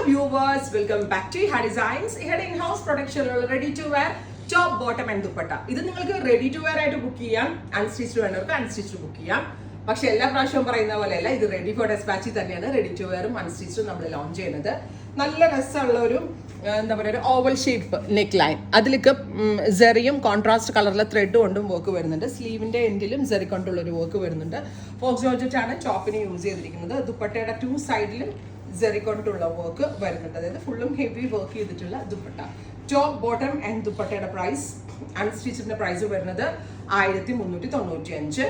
viewers, welcome back to Iha Designs. Ihade in-house production ready to wear top, bottom and dupatta. ഇത് നിങ്ങൾക്ക് ready to wear ആയിട്ട് book ചെയ്യാം, unstitched വേണ്ടവർക്ക് unstitched book ചെയ്യാം. പക്ഷെ എല്ലാ പ്രാവശ്യവും പറയുന്ന പോലെയല്ല, ഇത് റെഡി ഫോർ ഡെസ്പാച്ചിൽ തന്നെയാണ് റെഡി ടു വെയറും അൺസ്റ്റിച്ചും നമ്മൾ ലോഞ്ച് ചെയ്യുന്നത്. നല്ല രസമുള്ള ഒരു എന്താ പറയുക, ഒരു ഓവൽ ഷേപ്പ് നെക്ക് ലൈൻ, അതിലേക്ക് സെറിയും കോൺട്രാസ്റ്റ് കളറിലെ ത്രെഡ് കൊണ്ടും വർക്ക് വരുന്നുണ്ട്. സ്ലീവിന്റെ എൻഡിലും സെറി കൊണ്ടുള്ള ഒരു വർക്ക് വരുന്നുണ്ട്. ഫോക്സ് ജോർജറ്റ് ആണ് ടോപ്പിന് യൂസ് ചെയ്തിരിക്കുന്നത്. ദുപ്പട്ടയുടെ 2 സൈഡിലും സെറി കൊണ്ടുള്ള വർക്ക് വരുന്നുണ്ട്. അതായത് ഫുള്ളും ഹെവി വർക്ക് ചെയ്തിട്ടുള്ള ദുപ്പട്ട. ടോപ്പ്, ബോട്ടം ആൻഡ് ദുപ്പട്ടയുടെ പ്രൈസ്, അൺസ്റ്റിച്ചിന്റെ പ്രൈസ് വരുന്നത് 1395.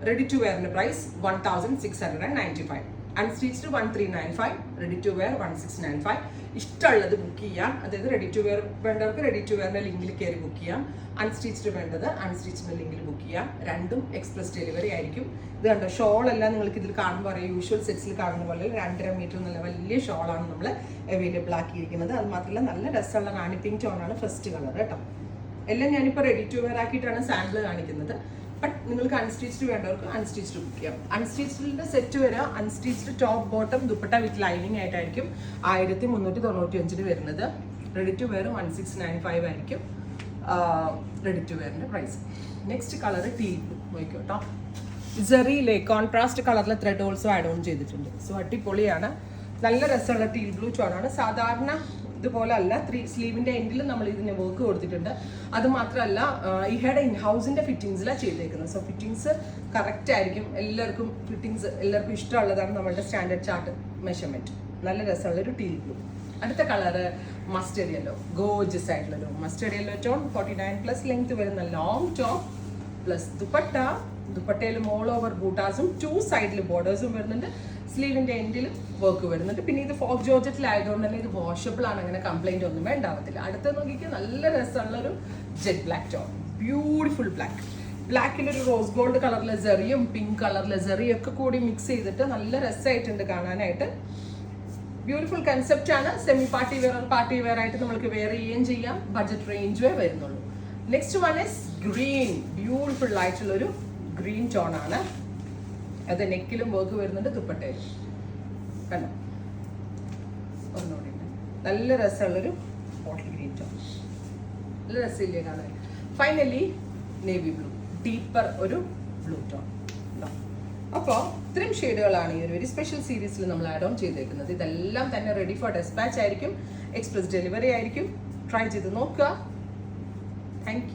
റെഡി ടു വെയറിന്റെ പ്രൈസ് 1695. അൺസ്റ്റിച്ച്ഡ് 1395, റെഡി ടു വെയർ 1695. ഇഷ്ടമുള്ളത് ബുക്ക് ചെയ്യാം. അതായത് റെഡി ടു വെയർ വേണ്ടവർക്ക് റെഡി ടു വെയറിന്റെ ലിങ്കിൽ കയറി ബുക്ക് ചെയ്യാം. അൺസ്റ്റിച്ച്ഡ് വേണ്ടത് അൺസ്റ്റിച്ചിന്റെ ലിങ്കിൽ ബുക്ക് ചെയ്യാം. രണ്ടും എക്സ്പ്രസ് ഡെലിവറി ആയിരിക്കും. ഇത് കണ്ടോ, ഷോൾ എല്ലാം നിങ്ങൾക്ക് ഇതിൽ കാണുമ്പോൾ അറിയാം, യൂഷ്വൽ സെറ്റ്സിൽ കാണുന്ന പോലെ 2.5 മീറ്റർ എന്നുള്ള വലിയ ഷോളാണ് നമ്മൾ അവൈലബിൾ ആക്കിയിരിക്കുന്നത്. അത് മാത്രമല്ല നല്ല രസമുള്ള റാണി പിങ്ക് ടോണാണ് ഫസ്റ്റ് കളർ കേട്ടോ. എല്ലാം ഞാനിപ്പോൾ റെഡി ടു വെയർ ആക്കിയിട്ടാണ് സാമ്പിൾ കാണിക്കുന്നത്. ബട്ട് നിങ്ങൾക്ക് അൺസ്റ്റിച്ച്ഡ് വേണ്ടവർക്ക് അൺസ്റ്റിച്ച്ഡ് ബുക്ക് ചെയ്യാം. അൺസ്റ്റിച്ച്ഡിന്റെ സെറ്റ് വരെ unstitched top, bottom, dupatta with lining ആയിട്ടായിരിക്കും 1395 വരുന്നത്. റെഡി ടു വെയർ 1695 ആയിരിക്കും റെഡി ടു വെയറിന്റെ price. Next colour tea blue നോക്കിയോ കേട്ടോ. സെറിയിലെ കോൺട്രാസ്റ്റ് കളറിലെ ത്രെഡ് ഓൾസോ ആഡ് ഓൺ ചെയ്തിട്ടുണ്ട്. സോ അടിപൊളിയാണ്, നല്ല രസമുള്ള ടീ ബ്ലൂ ചോണാണ്. സാധാരണ ഇതുപോലെ അല്ല, സ്ലീവിന്റെ എൻഡിലും നമ്മൾ ഇതിന് വർക്ക് കൊടുത്തിട്ടുണ്ട്. അത് മാത്രമല്ല, ഇഹയുടെ ഇൻഹൗസിന്റെ ഫിറ്റിംഗ്സിലാണ് ചെയ്തേക്കുന്നത്. സോ ഫിറ്റിംഗ്സ് കറക്റ്റ് ആയിരിക്കും. എല്ലാവർക്കും ഇഷ്ടമുള്ളതാണ് നമ്മളുടെ സ്റ്റാൻഡേർഡ് ചാർട്ട് മെഷർമെന്റ്. നല്ല രസമുള്ള ഒരു ടീ ബ്ലൂ. അടുത്ത കളറ് മസ്റ്റേർഡ് യെല്ലോ, ഗോർജിയസ് ആയിട്ടുള്ളൊരു മസ്റ്റേർഡ് യെല്ലോ ടോൺ. 49+ ലെങ്ത് വരുന്ന ലോങ് ടോപ്പ് പ്ലസ് ദുപ്പട്ടയിലും ഓൾ ഓവർ ബൂട്ടാസും 2 സൈഡിൽ ബോർഡേഴ്സും വരുന്നുണ്ട്. സ്ലീവിന്റെ എൻഡിൽ വർക്ക് വരുന്നുണ്ട്. പിന്നെ ഇത് ഫോക്സ് ജോർജറ്റിലായതുകൊണ്ട് തന്നെ ഇത് വാഷബിൾ ആണ്, അങ്ങനെ കംപ്ലൈന്റ് ഒന്നും ഉണ്ടാവത്തില്ല. അടുത്ത നോക്കിക്ക് നല്ല രസമുള്ള ഒരു jet black tone, beautiful black. ബ്ലാക്കിലൊരു റോസ് ഗോൾഡ് കളറിലെ സെറിയും പിങ്ക് കളറിലെ സെറിയും ഒക്കെ കൂടി മിക്സ് ചെയ്തിട്ട് നല്ല രസമായിട്ടുണ്ട് കാണാനായിട്ട്. ബ്യൂട്ടിഫുൾ കൺസെപ്റ്റ് ആണ്. സെമി പാർട്ടി വെയർ ആയിട്ട് നമുക്ക് വെയർ ചെയ്യുകയും ചെയ്യാം. ബഡ്ജറ്റ് റേഞ്ചേ വരുന്നുള്ളൂ. Next one is green. Beautiful ആയിട്ടുള്ളൊരു ഗ്രീൻ ടോൺ ആണ്. അത് നെക്കിലും വർക്ക് വരുന്നുണ്ട്, ദുപ്പട്ടയിലും കണ്ടോ. ഒന്നുകൂടി നല്ല രസമുള്ളൊരു ബോട്ടിൽ ഗ്രീൻ ടോൺ, നല്ല രസമില്ലേ കാണാൻ. ഫൈനലി നേവി ബ്ലൂ, ഡീപ്പർ ഒരു ബ്ലൂ ടോൺ. അപ്പോൾ ഇത്രയും ഷെയ്ഡുകളാണ് ഈ ഒരു വെരി സ്പെഷ്യൽ സീരീസിൽ നമ്മൾ ആഡ് ഓൺ ചെയ്തേക്കുന്നത്. ഇതെല്ലാം തന്നെ റെഡി ഫോർ ഡെസ്പാച്ച് ആയിരിക്കും, എക്സ്പ്രസ് ഡെലിവറി ആയിരിക്കും. ട്രൈ ചെയ്ത് നോക്കുക. Thank you.